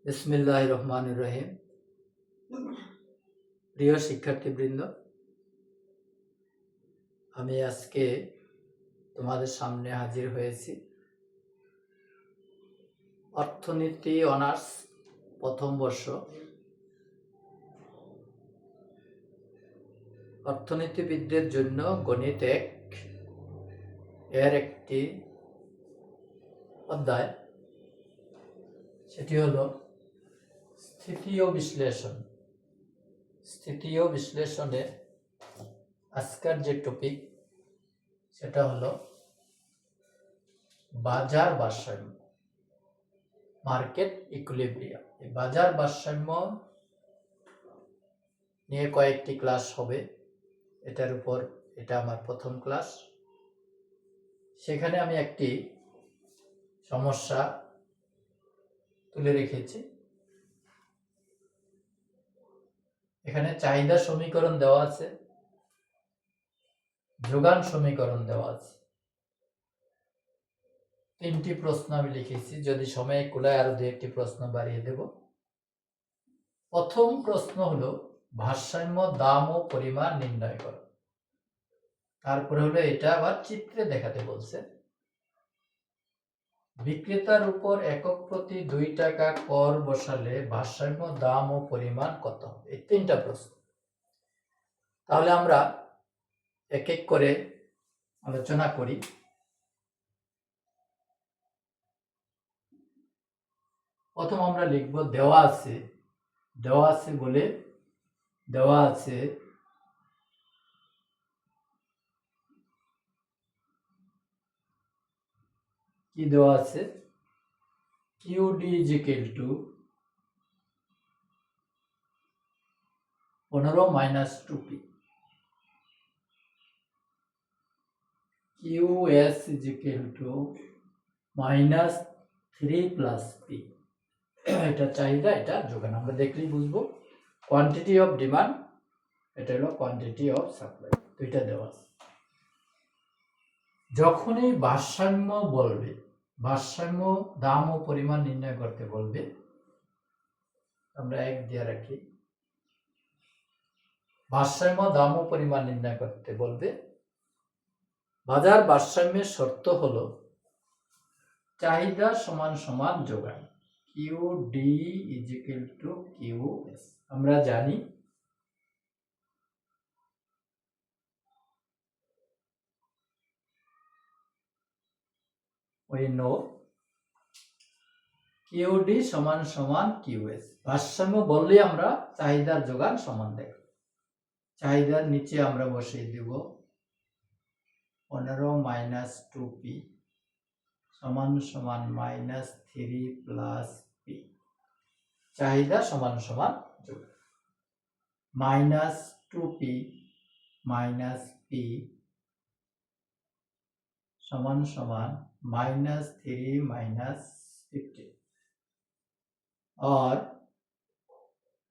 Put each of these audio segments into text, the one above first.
বিসমিল্লাহির রহমানির রহিম। প্রিয় শিক্ষার্থীবৃন্দ, আমি আজকে তোমাদের সামনে হাজির হয়েছি অর্থনীতি অনার্স প্রথম বর্ষ অর্থনীতিবিদদের জন্য গণিত এর একটি অধ্যায়, সেটি হলো স্থিতীয় বিশ্লেষণ। স্থিতীয় বিশ্লেষণে আজকের যে টপিক সেটা হলো বাজার ভারসাম্য, মার্কেট ইকুইলিব্রিয়াম। এই বাজার ভারসাম্য নিয়ে কয়েকটি ক্লাস হবে। এটার উপর এটা আমার প্রথম ক্লাস। সেখানে আমি একটি সমস্যা তুলে রেখেছি। এখানে চাহিদা সমীকরণ দেওয়া আছে, যোগান সমীকরণ দেওয়া আছে। তিনটি প্রশ্ন আমি লিখেছি, যদি সময় কুলায় আরো দু একটি প্রশ্ন বাড়িয়ে দেব। প্রথম প্রশ্ন হলো ভারসাম্য দাম ও পরিমাণ নির্ণয় করো। তারপরে হলো এটা আবার চিত্রে দেখাতে বলছে। বিক্রেতার উপর একক প্রতি 2 টাকা কর বসালে ভারসাম্য দাম ও পরিমাণ কত হবে? এই তিনটা প্রশ্ন। তাহলে আমরা এক এক করে আলোচনা করি। প্রথম আমরা লিখব দেওয়া আছে বলে দেওয়া আছে কি দেওয়া আছে? QD = 15 - 2p, QS = -3 + p। এটা চাহিদা, এটা যোগান। আমরা দেখলেই বুঝবো। কোয়ান্টিটি অফ ডিমান্ড, এটা হলো কোয়ান্টিটি অফ সাপ্লাই। দুইটা দেওয়া আছে। যখনই ভারসাম্য বলবে, ভারসাম্য দাম ও পরিমাণ নির্ণয় করতে বলবে, আমরা এক দিয়ে রাখি। ভারসাম্য দাম ও পরিমাণ নির্ণয় করতে বলবে, বাজার ভারসাম্যের শর্ত হলো চাহিদা সমান সমান যোগান, QD = QS। আমরা জানি we know QD = QS। ভারসাম্য বললে আমরা চাহিদার যোগান সমান দেখব। চাহিদার নিচে আমরা বসিয়ে দেব 15 - 2p = -3 + p। চাহিদা সমান সমান যোগান। -2p - p সমান সমান -3 - 15 और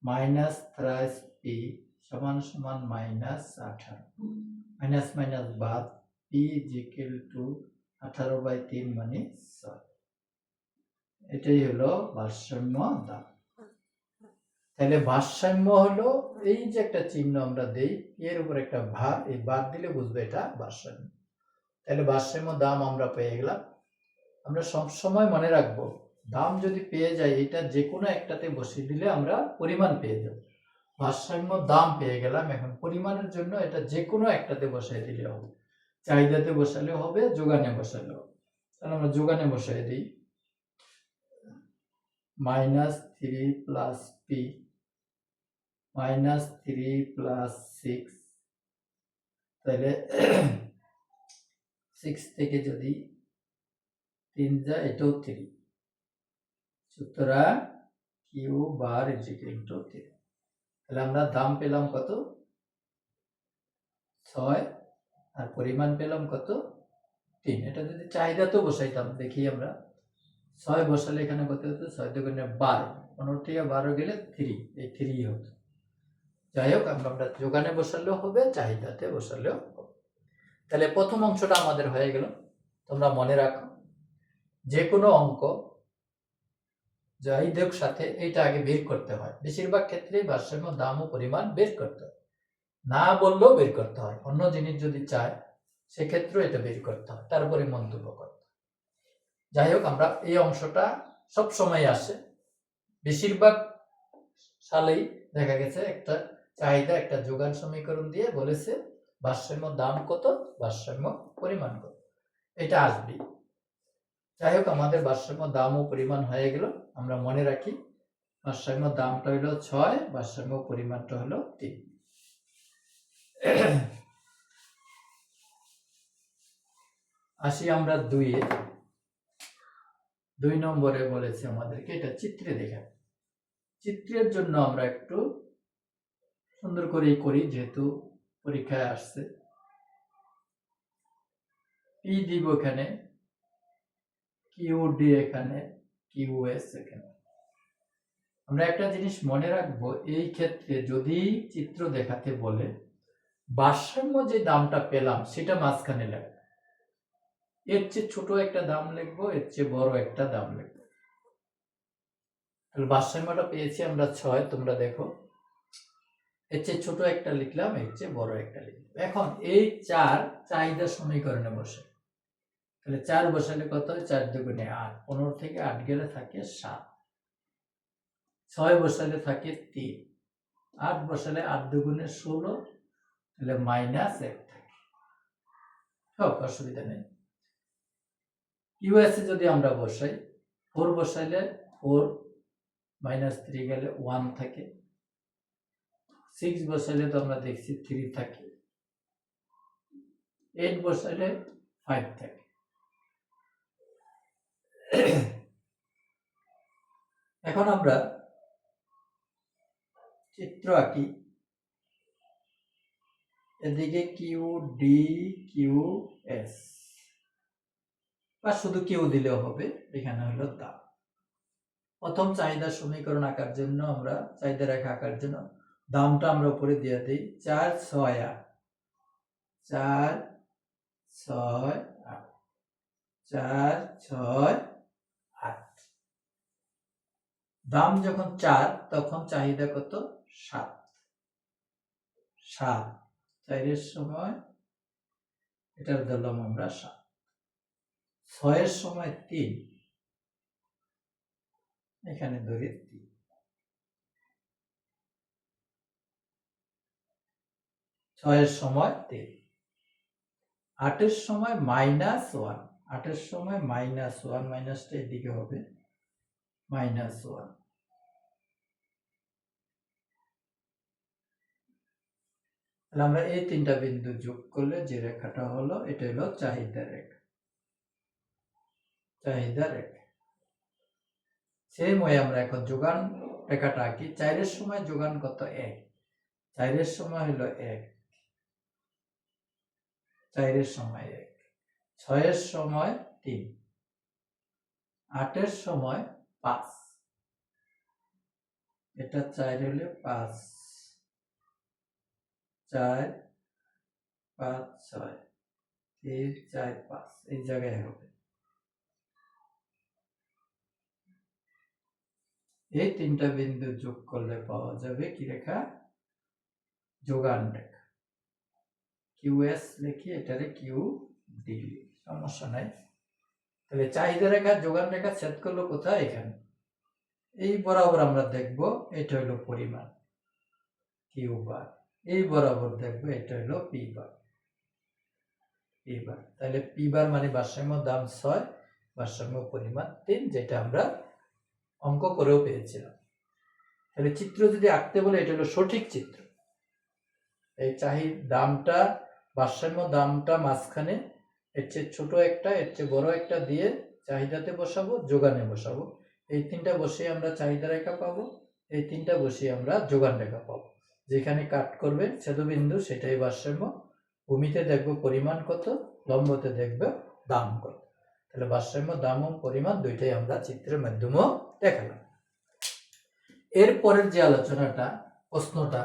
-3p সমান সমান -18। মাইনাস মাইনাস বাদ, p = 18/3 মানে 6। এটাই হলো ভারসাম্য দাম। তাহলে ভারসাম্য হলো এই যে একটা চিহ্ন আমরা দেই, এর উপর একটা ভার, এই ভার দিলে বুঝবে এটা ভারসাম্য। তাহলে ভারসাম্য দাম আমরা পেয়ে গেলাম। আমরা সব সময় মনে রাখবো, দাম যদি পেয়ে যাই, এটা যে কোনো একটাতে বসিয়ে দিলে আমরা পরিমাণ পেয়ে যাব। ভারসাম্য দাম পেয়ে গেলাম, এখন পরিমাণের জন্য এটা যে কোনো একটাতে বসাই দিলে হবে। চাহিদাতে বসালে হবে, যোগানে বসালে হবে। তাহলে আমরা যোগানে বসাই দিই। -3 + p -3 + 6, তাহলে 6 থেকে যদি 3 যায়, এটাও 3। সুতরাং Q bar = 3। তাহলে আমরা দাম পেলাম কত? 6, আর পরিমাণ পেলাম কত? 3। এটা যদি চাহিদাতেও বসাইতাম, দেখি আমরা 6 বসালে এখানে কত হতো? 6 × 2 = 12। 15 থেকে 12 গেলে 3, এই 3 হতো। যাই হোক, আমরা যোগানে বসালেও হবে, চাহিদাতে বসালেও হবে। তাহলে প্রথম অংশটা আমাদের হয়ে গেল। তোমরা মনে রাখো, যে কোনো অঙ্ক যাই দেখ সাথে এইটা আগে বের করতে হয়। বেশিরভাগ ক্ষেত্রেই ভারসাম্য দাম ও পরিমাণ বের করতে হয়, না বললেও বের করতে হয়। অন্য জিনিস যদি চায় সেক্ষেত্রে এটা বের করতে হয়, তারপরে মন্তব্য করতে হয়। যাই হোক, আমরা এই অংশটা সব সময় আসে, বেশিরভাগ সালেই দেখা গেছে একটা চাহিদা একটা যোগান সমীকরণ দিয়ে বলেছে ভারসাম্য দাম কত, ভারসাম্য পরিমাণ কত, এটা আসবে। যাই হোক, আমাদের ভারসাম্য দাম ও পরিমাণ হয়ে গেল। আমরা মনে রাখি ভারসাম্য দামটা হলো 6, ভারসাম্য পরিমাণটা হলো 3। আসি আমরা 2 নম্বরে বলেছে আমাদেরকে এটা চিত্রে দেখা। চিত্রের জন্য আমরা একটু সুন্দর করেই করি, যেহেতু পরীক্ষায় আসছে। পি দিব এখানে, কিউ ডি এখানে, কিউ এস এখানে। আমরা একটা জিনিস মনে রাখবো, এই ক্ষেত্রে যদি চিত্র দেখাতে বলে ভারসাম্য যে দামটা পেলাম সেটা মাঝখানে লাগবে, এর চেয়ে ছোট একটা দাম লিখবো, এর চেয়ে বড় একটা দাম লিখবো। তাহলে ভারসাম্যটা পেয়েছি আমরা 6, তোমরা দেখো এর চেয়ে ছোট একটা লিখলাম, এর চেয়ে বড় একটা লিখলাম। এখন এই 4 চাহিদা সমীকরণে বসে, তাহলে 4 বসালে কত হয়, 4 দুগুণে 8, 15 থেকে 8 গেলে থাকে 7, 6 বসালে থাকে 3, 8 বসালে 8 দুগুণে 16, তাহলে -1 থাকে। হোক, অসুবিধা নেই। ইউএসএ যদি আমরা বসাই, 4 বসাইলে 4, -3 গেলে 1 থাকে, 6 বসাইলে তো আমরা দেখছি 3 থাকে, 8 বসাইলে 5 থাকে। এখন আমরা চিত্র আঁকি, এদিকে কিউ ডি কিউ এস, বা শুধু কিউ দিলেও হবে। এখানে হলো দাম। প্রথম চাহিদা সমীকরণ আঁকার জন্য, আমরা চাহিদা রেখা আঁকার জন্য দামটা আমরা উপরে দিয়ে দিই 4, 6, 8, 4, 6, 8, 4, 6, 8। দাম যখন 4 তখন চাহিদা কত, 7, 4-এর সময় এটার ধরলাম আমরা 7, 6-এর সময় 3, এখানে ধরি 3, 6-এর সময় 3, 8-এর সময় -1, 8-এর সময় -1, মাইনাসটা এদিকে হবে -1। তাহলে আমরা এই 3টা বিন্দু যোগ করলে যে রেখাটা হলো, এটা হলো চাহিদা রেখা। চাহিদা রেখা সেম ওয়ে আমরা এখন যোগান রেখাটা আঁকি। 4-এর সময় যোগান কত, 1, 4-এর সময় হলো 1, 4-এর সময় 1, 6-এর সময় 3, 8-এর সময় 5, এটা 4 হলে 5, 4, 5, 6, 3, 4, 5, এই জায়গায় হবে। এই 3টা বিন্দু যোগ করলে পাওয়া যাবে কি রেখা, যোগান রেখা। কিউএস লিখি, এটারে কিউ ডি, সমস্যা নাই। তাহলে চাহিদা রেখা যোগান রেখা ছেদ করলো কোথায়, এখানে। এই বরাবর আমরা দেখব এটা হলো পরিমাণ কিউ বার, এই বরাবর দেখব এটা হলো পি বার। তাহলে পি বার মানে ভারসাম্য দাম 6, ভারসাম্য পরিমাণ 3, যেটা আমরা অঙ্ক করেও পেয়েছিলাম। তাহলে চিত্র যদি আঁকতে বলে এটা হলো সঠিক চিত্র। এই দামটা, ভারসাম্য দামটা মাঝখানে, এর চেয়ে ছোট একটা, এর চেয়ে বড় একটা দিয়ে চাহিদাতে বসাবো, যোগানে বসাবো। এই 3টা বসিয়ে আমরা চাহিদা রেখা পাবো, এই 3টা বসিয়ে আমরা যোগান রেখা পাবো। যেখানে কাট করবে ছেদবিন্দু সেটাই ভারসাম্য। ভূমিতে দেখবো পরিমাণ কত, লম্বতে দেখবে দাম কত। তাহলে ভারসাম্য দাম ও পরিমাণ দুইটাই আমরা চিত্রের মাধ্যমেও দেখালাম। এরপরের যে আলোচনাটা, প্রশ্নটা,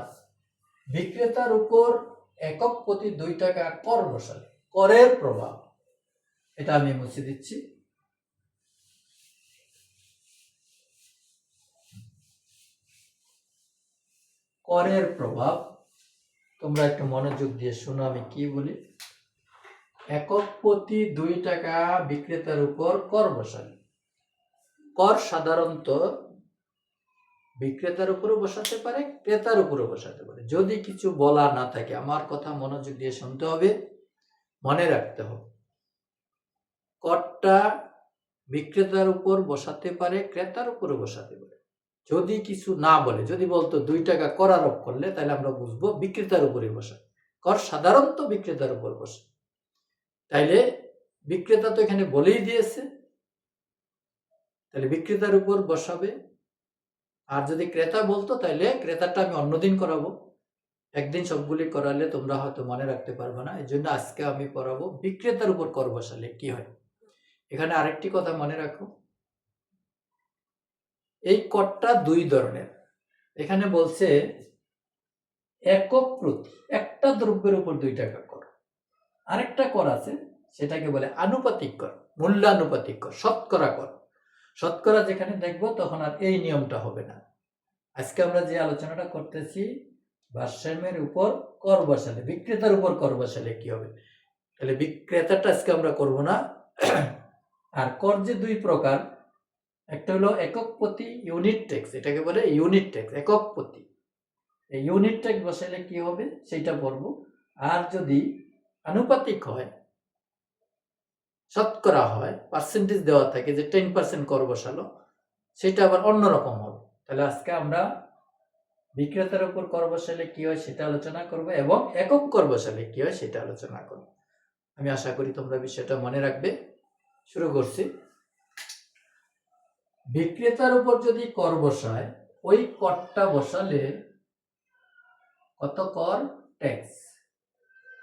বিক্রেতার উপর একক প্রতি 2 টাকা কর বসালে করের প্রভাব। এটা আমি মুছে দিচ্ছি। করের প্রভাব তোমরা একটু মনোযোগ দিয়ে শোনো আমি কি বলি। একক প্রতি 2 টাকা বিক্রেতার উপর কর বসালে। কর সাধারণত বিক্রেতার উপরও বসাতে পারে, ক্রেতার উপরও বসাতে পারে। যদি কিছু বলা না থাকে, আমার কথা মনোযোগ দিয়ে শুনতে হবে, মনে রাখতে হবে। করটা বিক্রেতার উপর বসাতে পারে, ক্রেতার উপরও বসাতে পারে। যদি কিছু না বলে, যদি বলতো 2 টাকা কর আরোপ করলে, তাহলে আমরা বুঝবো বিক্রেতার উপরে বসা। কর সাধারণত বিক্রেতার উপর বসে। তাইলে বিক্রেতা তো এখানে বলেই দিয়েছে, তাহলে বিক্রেতার উপর বসাবে। আর যদি ক্রেতা বলতো, তাহলে ক্রেতাটা আমি অন্যদিন করাবো। একদিন সবগুলি করালে তোমরা হয়তো মনে রাখতে পারবে না। এই জন্য আজকে আমি পড়াবো বিক্রেতার উপর কর বসালে কি হয়। এখানে আরেকটি কথা মনে রাখো, এই করটা 2 ধরনের। এখানে বলছে একক প্রতি একটা দ্রব্যের উপর 2 টাকা কর। আরেকটা কর আছে, সেটাকে বলে আনুপাতিক কর, মূল্যানুপাতিক কর, শতকরা কর। শতকরা যেখানে দেখবো তখন আর এই নিয়মটা হবে না। আজকে আমরা যে আলোচনাটা করতেছি, ভারসাম্যের উপর কর বসালে, বিক্রেতার উপর কর বসালে কি হবে। তাহলে বিক্রেতাটা আজকে আমরা করব না। আর কর যে 2 প্রকার, একটা হলো একক প্রতি ইউনিট ট্যাক্স, এটাকে বলে ইউনিট ট্যাক্স, একক প্রতি। এই ইউনিট ট্যাক্স বসালে কি হবে সেটা পড়ব। আর যদি আনুপাতিক হয়, শতকরা হয়, পার্সেন্টেজ দেওয়া থাকে যে 10% কর বসালো, সেটা আবার অন্যরকম হবে। তাহলে আজকে আমরা বিক্রেতার উপর কর বসালে কি হয় সেটা আলোচনা করব, এবং একক কর বসালে কি হয় সেটা আলোচনা করব। আমি আশা করি তোমরা বিষয়টা মনে রাখবে। শুরু করছি। বিক্রেতার উপর যদি কর বসায়, ওই করটা বসালে কত কর? ট্যাক্স।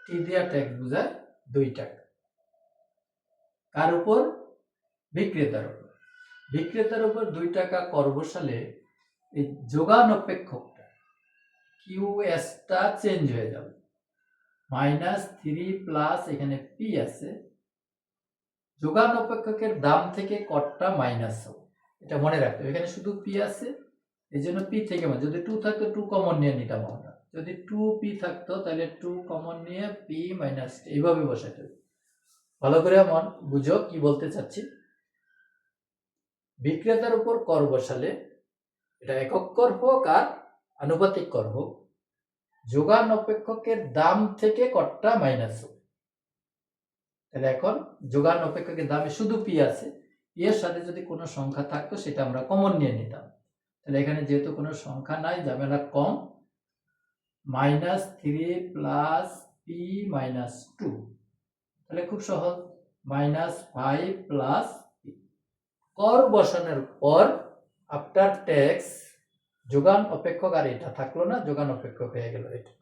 টি দিয়া ট্যাক্স বোঝায় 2 টাকা। কার উপর? বিক্রেতার উপর। বিক্রেতার উপর 2 টাকা কর বসালে এই যোগান অপেক্ষকটা কিউএসটা চেঞ্জ হয়ে যাবে। -3 প্লাস এখানে পি আছে, যোগান অপেক্ষকের দাম থেকে করটা মাইনাস হবে। এটা মনে রাখতে হবে। এখানে শুধু পি আছে, এই জন্য পি থেকে, যদি 2 থাকতো 2 কমন নিয়ে নিতাম আমরা। যদি 2p থাকতো তাহলে 2 কমন নিয়ে p মাইনাস এইভাবে বসাতে হবে। ভালো করে বুঝো কি বলতে চাচ্ছি। বিক্রেতার উপর কর বসালে, এটা একক কর হোক আর আনুপাতিক কর হোক, যোগান অপেক্ষকের দাম থেকে করটা মাইনাস হবে। তাহলে এখন যোগান অপেক্ষকের দামে শুধু পি আছে, পি এর সাথে যদি কোনো সংখ্যা থাকতো সেটা আমরা কমন নিয়ে নিতাম। তাহলে এখানে যেহেতু কোনো সংখ্যা নাই, ঝামেলা কম। -3 প্লাস পি মাইনাস 2, তাহলে খুব সহজ, -5 প্লাস পি। কর বসানোর পর আফটার ট্যাক্স যোগান অপেক্ষক, আর এটা থাকলো না, যোগান অপেক্ষক হয়ে গেল এটা।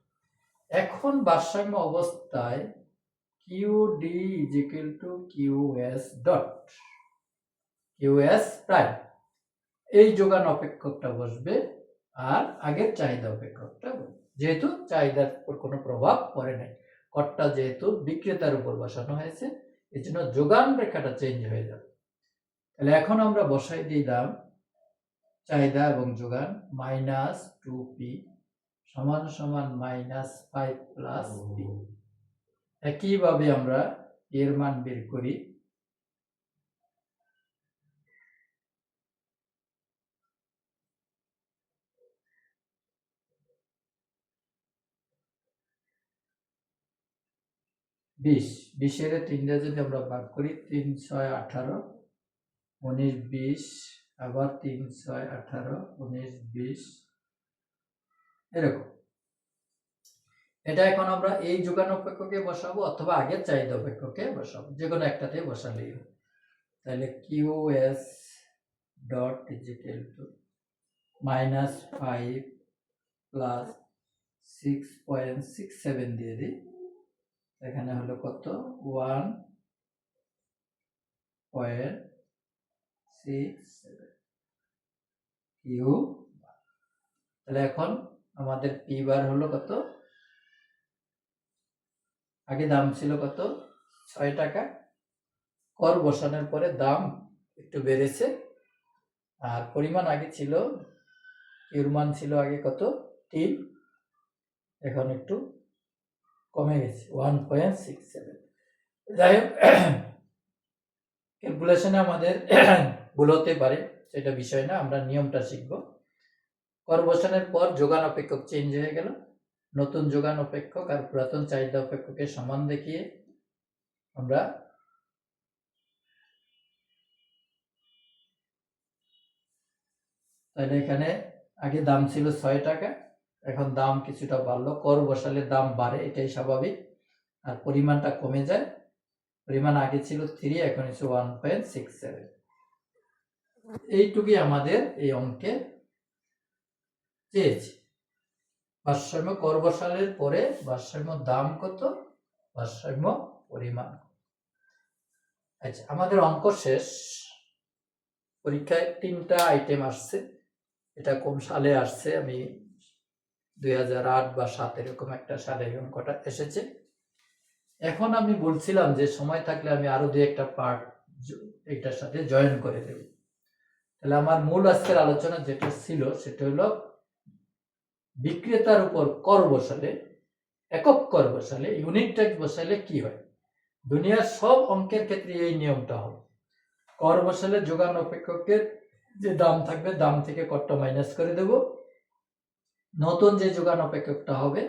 এখন ভারসাম্য অবস্থায় QD is equal to QS dot, QS prime, এই যোগান অপেক্ষকটা বসবে আর আগের চাহিদা অপেক্ষকটা বসবে। যেহেতু চাহিদার উপর কোনো প্রভাব পড়ে নাই, করটা যেহেতু বিক্রেতার উপর বসানো হয়েছে, এই জন্য যোগান রেখাটা চেঞ্জ হয়ে যাবে। তাহলে এখন আমরা বসাই দিলাম চাহিদা এবং যোগান, -2p সমান সমান -5 প্লাস p। একইভাবে আমরা এর মান বের করি। বিশ, 20 এর 3টা যদি আমরা ভাগ করি, 3 6 18, 19 20, আবার 3 6 18, 19 20, এরকম। এটা এখন আমরা এই যোগান অপেক্ষকে বসাবো অথবা আগের চাহিদা অপেক্ষকে বসাবো, যে কোনো একটাতে বসালেই হবে। তাহলে QS dot is equal to -5 plus 6.67 দিয়ে দিই। এখানে হলো কত? 1.67 কিউ। তাহলে এখন আমাদের পি বার হলো কত? আগে দাম ছিল কত? 6 টাকা। কর বসানোর পরে দাম একটু বেড়েছে, আর পরিমাণ আগে ছিল, কিউর মান ছিল আগে কত? 3, এখন একটু কমে গেছে 1.67। যাই হোক, ক্যালকুলেশনে আমাদের ভুল হতে পারে, সেটা বিষয় না, আমরা নিয়মটা শিখব। কর বসানোর পর যোগান অপেক্ষক চেঞ্জ হয়ে গেল, নতুন যোগান অপেক্ষক আর পুরাতন চাহিদা অপেক্ষকের সমান দেখিয়ে আমরা তাহলে এখানে আগে দাম ছিল 6 টাকা, এখন দাম কিছুটা বাড়লো, কর বসালে দাম বাড়ে, এটাই স্বাভাবিক, আর পরিমাণটা কমে যায়। পরিমাণ আগে ছিল 3, এখন হচ্ছে 1.67। এইটুকুই আমাদের এই অঙ্কে চেয়েছি। ভারসাম্য কর বসালের পরে ভারসাম্য দাম কত, ভারসাম্য পরিমাণ। আচ্ছা, আমাদের অঙ্ক শেষ। পরীক্ষায় 3টা আইটেম আসছে, এটা কোন সালে আসছে, আমি 2008 বা 7 এরকম একটা সালে এই অঙ্কটা এসেছে। এখন আমি বলছিলাম যে সময় থাকলে আমি আরো 2-1টা পার্ট এটার সাথে জয়েন করে দেব। তাহলে আমার মূল আজকের আলোচনা যেটা ছিল সেটা হলো বিক্রেতার উপর কর বসালে, একক কর বসালে, ইউনিট ট্যাক্স বসালে কি হয়। দুনিয়ার সব অঙ্কের ক্ষেত্রে এই নিয়মটা হবে। কর বসালে যোগান অপেক্ষকের যে দাম থাকবে, দাম থেকে করটা মাইনাস করে দেব, নতুন যে যোগান অপেক্ষকটা হবে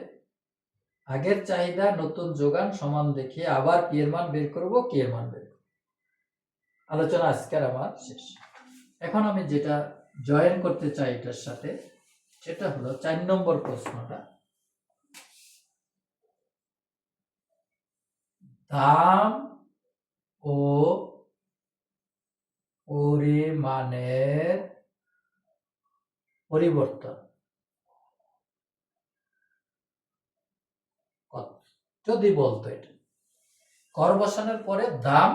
আগের চাহিদা নতুন যোগান সমান দেখিয়ে আবার পি এর মান বের করব, কে এর মান বের করব। আলোচনা আজকের আমার শেষ। এখন আমি যেটা জয়েন করতে চাই এটার সাথে সেটা হলো 4 নম্বর প্রশ্নটা, দাম ও পরিমাণের পরিবর্তন যদি বলতো, এটা কর বসানোর পরে দাম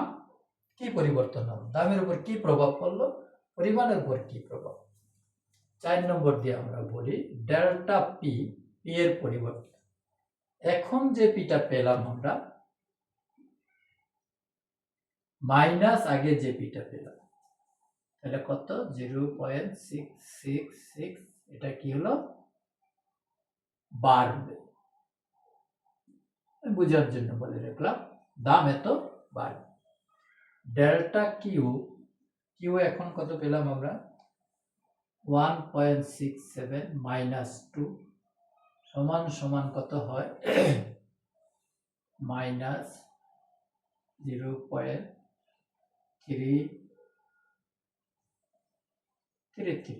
কি পরিবর্তন হলো, দামের উপর কি প্রভাব পড়লো, পরিমাণের উপর কি প্রভাব। 4 নম্বর দিয়ে আমরা বলি ডেল্টা পি, পি এর পরিবর্তন। এখন যে পিটা পেলাম আমরা মাইনাস আগে যে পিটা পেলাম, তাহলে কত, 0.666, এটা কি হলো, বাড়বে। বুঝার জন্য বলে রাখলাম, দাম এত বাড়বে। ডেল্টা কিউ, কিউ এখন কত পেলাম আমরা, 1.67 মাইনাস 2 সমান সমান কত হয়, মাইনাস 0.333।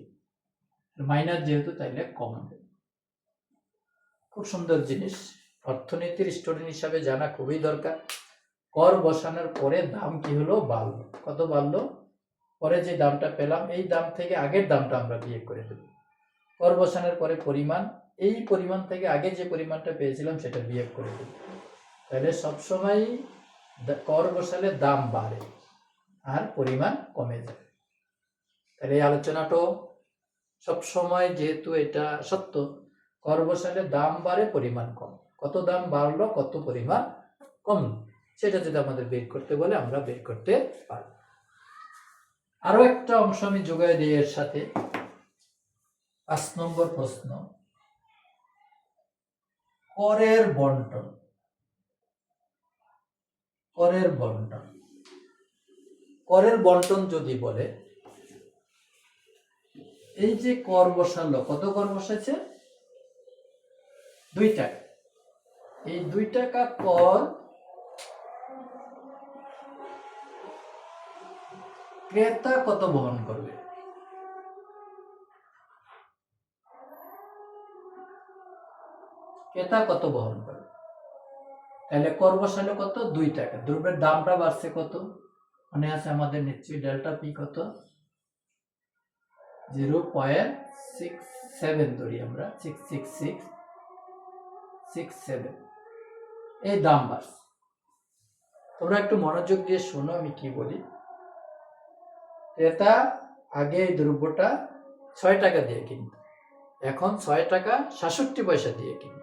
মাইনাস যেহেতু তাইলে কমবে। খুব সুন্দর জিনিস, অর্থনীতির স্টুডেন্ট হিসাবে জানা খুবই দরকার। কর বসানোর পরে দাম কি হলো, বাড়লো। কত বাড়লো, পরে যে দামটা পেলাম এই দাম থেকে আগের দামটা আমরা বিয়োগ করে দেব। কর বসানোর পরে পরিমাণ, এই পরিমাণ থেকে আগে যে পরিমাণটা পেয়েছিলাম সেটা বিয়োগ করে দেব। তাহলে সবসময় কর বসালে দাম বাড়ে আর পরিমাণ কমে যায়। তাহলে এই আলোচনাটাও সবসময় যেহেতু এটা সত্য, কর বসালে দাম বাড়ে পরিমাণ কম, কত দাম বাড়লো কত পরিমাণ কমলো, সেটা যদি আমাদের বের করতে বলে আমরা বের করতে পারি। আরো একটা অংশ আমি যোগাই দিই এর সাথে, 5 নম্বর প্রশ্ন, করের বন্টন। করের বন্টন, করের বন্টন যদি বলে, এই যে কর বসালো, কত কর বসেছে, 2 টাকা, এই 2 টাকা কর ক্রেতা কত বহন করবে, ক্রেতা কত বহন করবে। তাহলে কর বসালে কত, 2 টাকা, দ্রব্যের দামটা বাড়ছে কত, মনে আছে আমাদের, নিশ্চয়ই ডেল্টা পি কত, 0.67 ধরি আমরা, 66667, এই দাম বাড়ছে। তোমরা একটু মনোযোগ দিয়ে শোনো আমি কি বলি। ক্রেতা আগে এই দ্রব্যটা 6 টাকা দিয়ে কিনত, এখন 6 টাকা 67 পয়সা দিয়ে কিনে।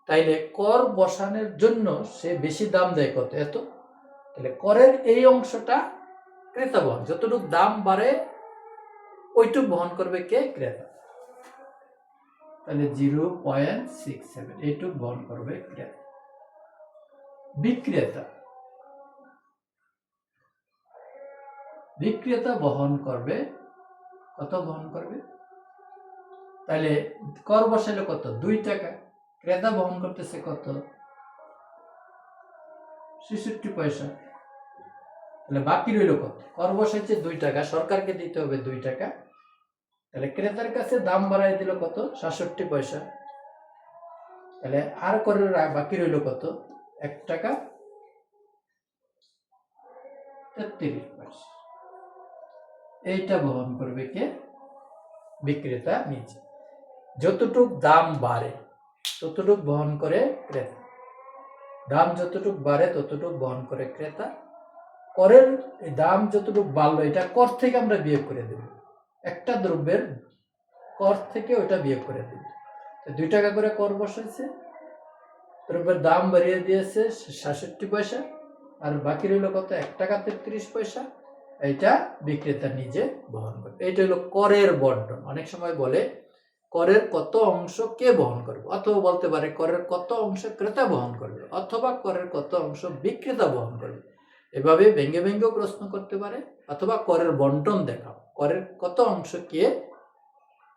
তাইলে কর বসানোর জন্য সে বেশি দাম দেয় কত, এত। তাহলে করের এই অংশটা ক্রেতা বহন, যতটুকু দাম বাড়ে ওইটুকু বহন করবে কে, ক্রেতা। তাহলে 0.67 এইটুক বহন করবে ক্রেতা। বিক্রেতা বহন করবে কত? বহন করবে, তাহলে কর বসাইলে কত? 2 টাকা। ক্রেতা বহন করতেছে কত? 66 পয়সা। তাহলে বাকি রইল কত? কর বসাইছে 2 টাকা, সরকারকে দিতে হবে 2 টাকা, তাহলে ক্রেতার কাছে দাম বাড়াই দিল কত? 67 পয়সা। তাহলে আর করের বাকি রইল কত? 1 টাকা 33 পয়সা। এইটা বহন করবে কে? বিক্রেতা নিজে। যতটুক দাম বাড়ে ততটুক বহন করে ক্রেতা। দাম যতটুক বাড়ে ততটুক বহন করে ক্রেতা। করের দাম যতটুক বাড়লো এটা কর থেকে আমরা বিয়োগ করে দেব। একটা দ্রব্যের কর থেকে ওটা বিয়োগ করে দেব। 2 টাকা করে কর বসাইছে, দ্রব্যের দাম বাড়িয়ে দিয়েছে 67 পয়সা, আর বাকি রইল কত? 1 টাকা 33 পয়সা। এটা বিক্রেতা নিজে বহন করবে। এটা হলো করের বন্টন। অনেক সময় বলে করের কত অংশ কে বহন করবে, অথবা বলতে পারে করের কত অংশ ক্রেতা বহন করবে, অথবা করের কত অংশ বিক্রেতা বহন করবে। এভাবে ভেঙ্গে ভেঙ্গেও প্রশ্ন করতে পারে, অথবা করের বন্টন দেখাও, করের কত অংশ কে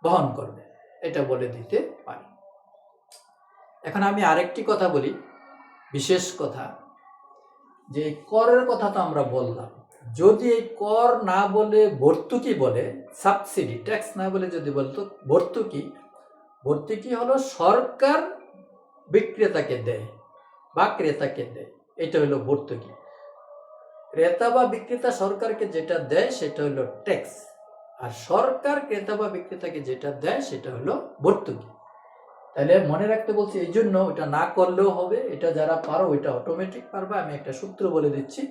বহন করবে, এটা বলে দিতে পারি। এখন আমি আরেকটি কথা বলি, বিশেষ কথা, যে করের কথা তো আমরা বললাম, যদি এই কর না বলে ভর্তুকি বলে, সাবসিডি ট্যাক্স না বলে যদি বলতো ভর্তুকি, ভর্তুকি হলো সরকার বিক্রেতাকে দেয় বা ক্রেতাকে দেয়, এটা হলো ভর্তুকি। ক্রেতা বা বিক্রেতা সরকারকে যেটা দেয় সেটা হলো ট্যাক্স, আর সরকার ক্রেতা বা বিক্রেতাকে যেটা দেয় সেটা হলো ভর্তুকি। তাহলে মনে রাখতে বলছি, এই জন্য এটা না করলেও হবে, এটা যারা পারো ওইটা অটোমেটিক পারবে। আমি একটা সূত্র বলে দিচ্ছি,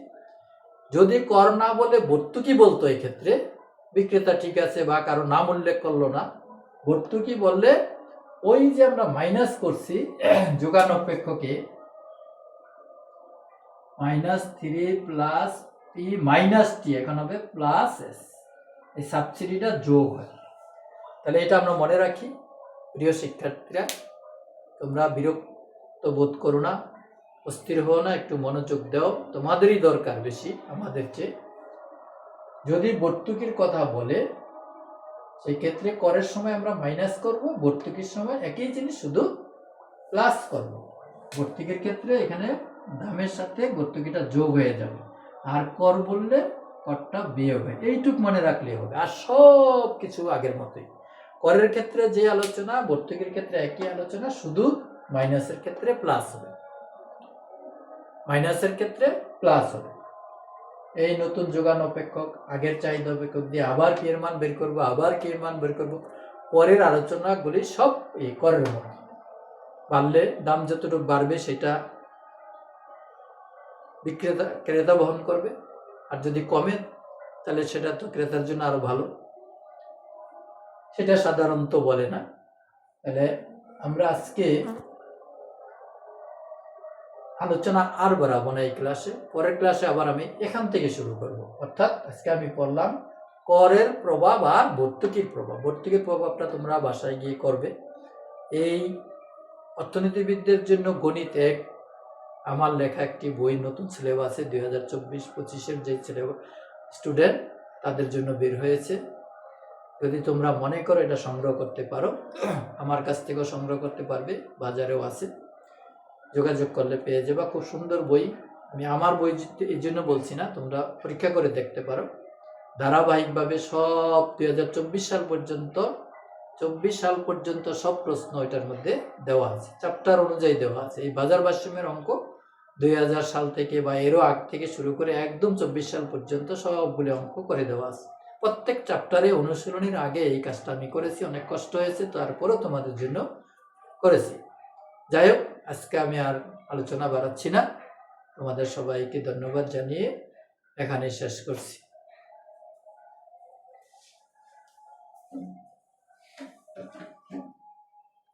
যদি কর না বলে ভর্তুকি বলতো এক্ষেত্রে বিক্রেতা ঠিক আছে, বা কারো নাম উল্লেখ করলো না, ভর্তুকি বললে ওই যে আমরা মাইনাস করছি যোগানপেক্ষকে -3 প্লাস পি মাইনাস টি, এখন হবে প্লাস এস, এই সাবসিডিটা যোগ হয়। তাহলে এটা আমরা মনে রাখি। প্রিয় শিক্ষার্থীরা, তোমরা বিরক্ত বোধ করো না, অস্থির হও না, একটু মনোযোগ দাও, তোমাদেরই দরকার বেশি আমাদের চেয়ে। যদি ভর্তুকির কথা বলে সেই ক্ষেত্রে করের সময় আমরা মাইনাস করব, ভর্তুকির সময় একই জিনিস শুধু প্লাস করব। ভর্তুকির ক্ষেত্রে এখানে দামের সাথে ভর্তুকিটা যোগ হয়ে যাবে, আর কর বললে করটা বিয়োগ হয়। এইটুক মনে রাখলেই হবে, আর সব কিছু আগের মতোই। করের ক্ষেত্রে যে আলোচনা, ভর্তুকির ক্ষেত্রে একই আলোচনা, শুধু মাইনাসের ক্ষেত্রে প্লাস হবে, মাইনাসের ক্ষেত্রে প্লাস হবে। এই নতুন যোগান অপেক্ষক, আগের চাহিদা অপেক্ষক দিয়ে আবার কি এর মান বের করবো, আবার কি এর মান বের করবো। পরের আলোচনাগুলি সব এই করের মতো। বাড়লে দাম যতটুকু বাড়বে সেটা ক্রেতা বহন করবে, আর যদি কমে তাহলে সেটা তো ক্রেতার জন্য আরো ভালো, সেটা সাধারণত বলে না। তাহলে আমরা আজকে আলোচনা আর বাড়াবো না এই ক্লাসে, পরের ক্লাসে আবার আমি এখান থেকে শুরু করব। অর্থাৎ আজকে আমি পড়লাম করের প্রভাব আর ভর্তুকির প্রভাব। ভর্তুকির প্রভাবটা তোমরা বাসায় গিয়ে করবে। এই অর্থনীতিবিদদের জন্য গণিত 1 আমার লেখা একটি বই, নতুন সিলেবাসে 2024-25-এর যে স্টুডেন্ট তাদের জন্য বের হয়েছে। যদি তোমরা মনে করো এটা সংগ্রহ করতে পারো, আমার কাছ থেকেও সংগ্রহ করতে পারবে, বাজারেও আছে, যোগাযোগ করলে পেয়ে যাবা। খুব সুন্দর বই। আমি আমার বই এই জন্য বলছি না, তোমরা পরীক্ষা করে দেখতে পারো। ধারাবাহিকভাবে সব 2024 সাল পর্যন্ত, 24 সাল পর্যন্ত সব প্রশ্ন এটার মধ্যে দেওয়া আছে, চ্যাপ্টার অনুযায়ী দেওয়া আছে। এই বাজার ভারসাম্যের অঙ্ক 2000 সাল থেকে বা এরও আগ থেকে শুরু করে একদম 24 সাল পর্যন্ত সবগুলো অঙ্ক করে দেওয়া আছে। প্রত্যেক চ্যাপ্টারে অনুশীলনীর আগে এই কাজটা আমি করেছি, অনেক কষ্ট হয়েছে, তারপরেও তোমাদের জন্য করেছি। যাই হোক, আজকে আমি আর আলোচনা বাড়াচ্ছি না, তোমাদের সবাইকে ধন্যবাদ জানিয়ে এখানে শেষ করছি।